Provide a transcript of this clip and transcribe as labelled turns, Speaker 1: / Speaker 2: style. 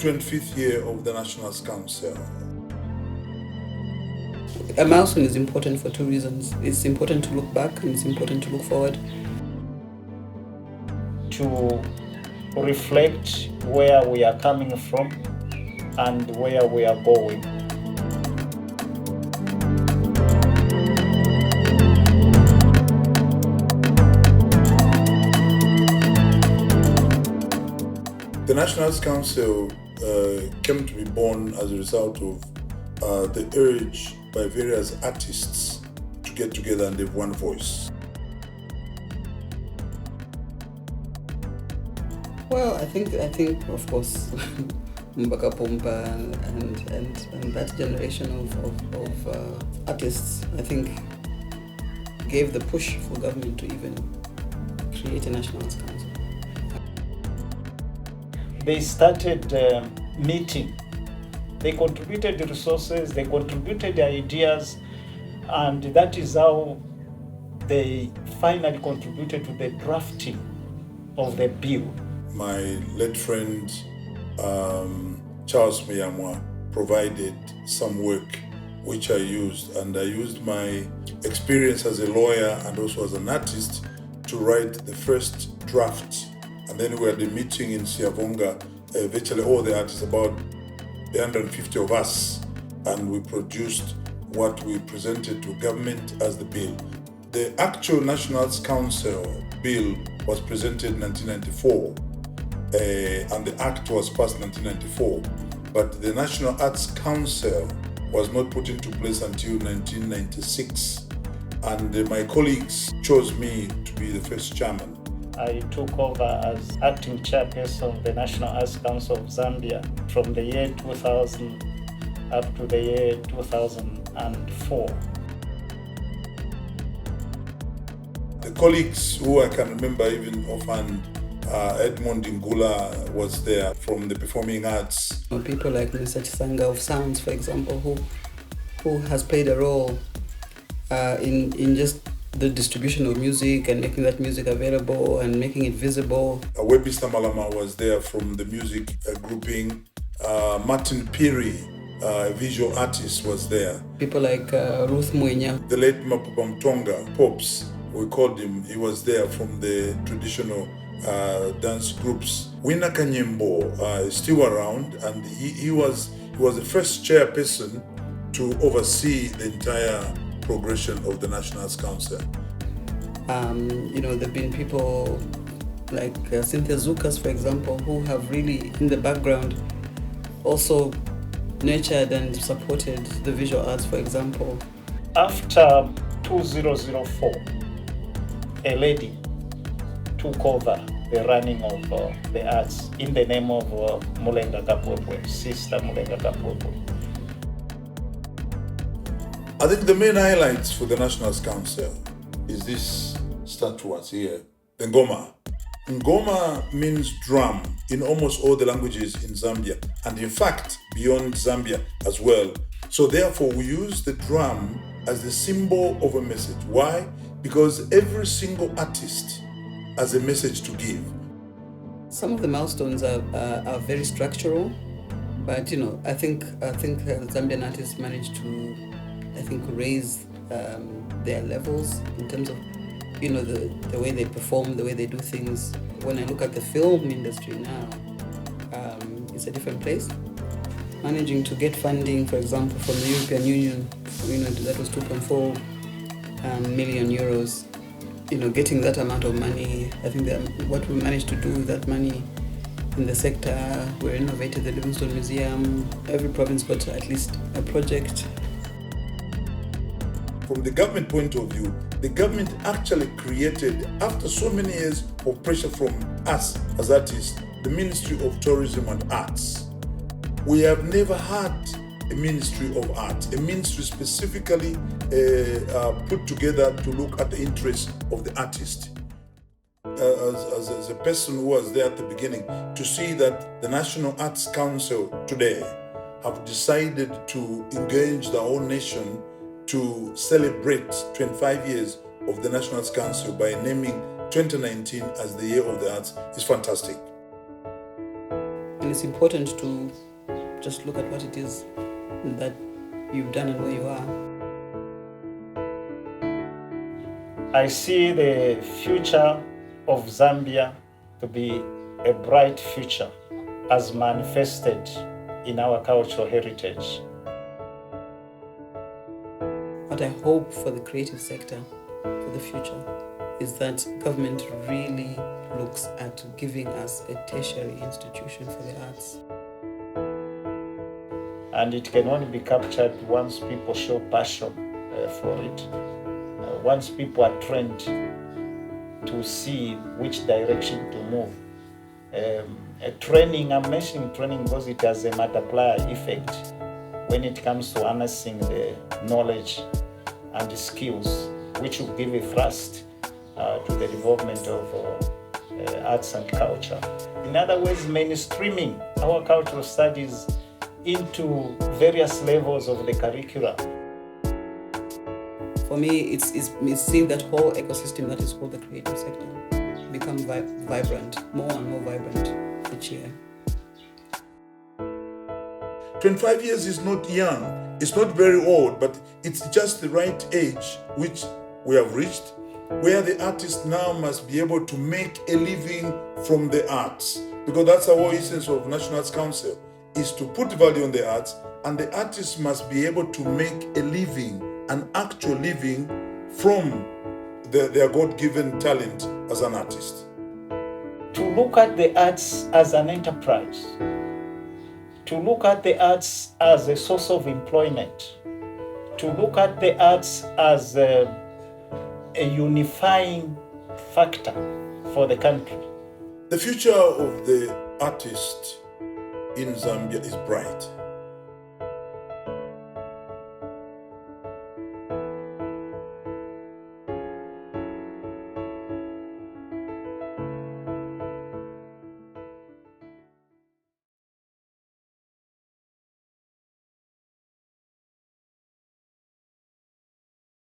Speaker 1: 25th year of the National Arts Council.
Speaker 2: A milestone is important for two reasons. It's important to look back and it's important to look forward.
Speaker 3: To reflect where we are coming from and where we are going.
Speaker 1: The National Arts Council came to be born as a result of the urge by various artists to get together and have one voice.
Speaker 2: Well, I think of course Mbaka Pompa and that generation of artists, I think, gave the push for government to even create a National Arts Council.
Speaker 3: They started meeting. They contributed resources, they contributed ideas, and that is how they finally contributed to the drafting of the bill.
Speaker 1: My late friend Charles Muyamwa provided some work which I used, and I used my experience as a lawyer and also as an artist to write the first draft. And then we had a meeting in Siavonga, virtually all the artists, about 150 of us, and we produced what we presented to government as the bill. The actual National Arts Council bill was presented in 1994, and the act was passed in 1994, but the National Arts Council was not put into place until 1996, and my colleagues chose me to be the first chairman.
Speaker 3: I took over as acting chairperson of the National Arts Council of Zambia from the year 2000 up to the year 2004.
Speaker 1: The colleagues who I can remember even offhand, Edmond Ngula was there from the performing arts.
Speaker 2: People like Mr. Chisanga of Sounds, for example, who has played a role in just the distribution of music and making that music available and making it visible.
Speaker 1: Webista Malama was there from the music grouping. Martin Piri, visual artist, was there.
Speaker 2: People like Ruth Mwenya.
Speaker 1: The late Mapupa Mtonga, Pops, we called him, he was there from the traditional dance groups. Wina Kanyembo is still around, and he was the first chairperson to oversee the entire progression of the National Arts Council.
Speaker 2: There have been people like Cynthia Zukas, for example, who have really, in the background, also nurtured and supported the visual arts, for example.
Speaker 3: After 2004, a lady took over the running of the arts in the name of Mulenga Kapwepwe, Sister Mulenga Kapwepwe.
Speaker 1: I think the main highlights for the National Arts Council is this statuette here, the Ngoma. Ngoma means drum in almost all the languages in Zambia, and in fact, beyond Zambia as well. So therefore, we use the drum as the symbol of a message. Why? Because every single artist has a message to give.
Speaker 2: Some of the milestones are very structural, but I think Zambian artists managed to, raise their levels in terms of, the way they perform, the way they do things. When I look at the film industry now, it's a different place. Managing to get funding, for example, from the European Union, that was 2.4 million euros. Getting that amount of money, I think that what we managed to do with that money in the sector, we renovated the Livingstone Museum. Every province got at least a project.
Speaker 1: From the government point of view, the government actually created, after so many years of pressure from us as artists, the Ministry of Tourism and Arts. We have never had a Ministry of Arts, a ministry specifically put together to look at the interests of the artist. As a person who was there at the beginning, to see that the National Arts Council today have decided to engage the whole nation to celebrate 25 years of the National Arts Council by naming 2019 as the Year of the Arts is fantastic.
Speaker 2: And it's important to just look at what it is that you've done and where you are.
Speaker 3: I see the future of Zambia to be a bright future as manifested in our cultural heritage.
Speaker 2: What I hope for the creative sector for the future is that government really looks at giving us a tertiary institution for the arts.
Speaker 3: And it can only be captured once people show passion for it. Once people are trained to see which direction to move. Training, I'm mentioning training because it has a multiplier effect when it comes to harnessing the knowledge and the skills, which will give a thrust to the development of arts and culture. In other words, mainstreaming our cultural studies into various levels of the curricula.
Speaker 2: For me, it's seeing that whole ecosystem that is called the creative sector become vibrant, more and more vibrant each year.
Speaker 1: 25 years is not young, it's not very old, but it's just the right age which we have reached, where the artist now must be able to make a living from the arts. Because that's the whole essence of National Arts Council, is to put value on the arts, and the artist must be able to make a living, an actual living from their God-given talent as an artist.
Speaker 3: To look at the arts as an enterprise, to look at the arts as a source of employment, to look at the arts as a unifying factor for the country.
Speaker 1: The future of the artist in Zambia is bright.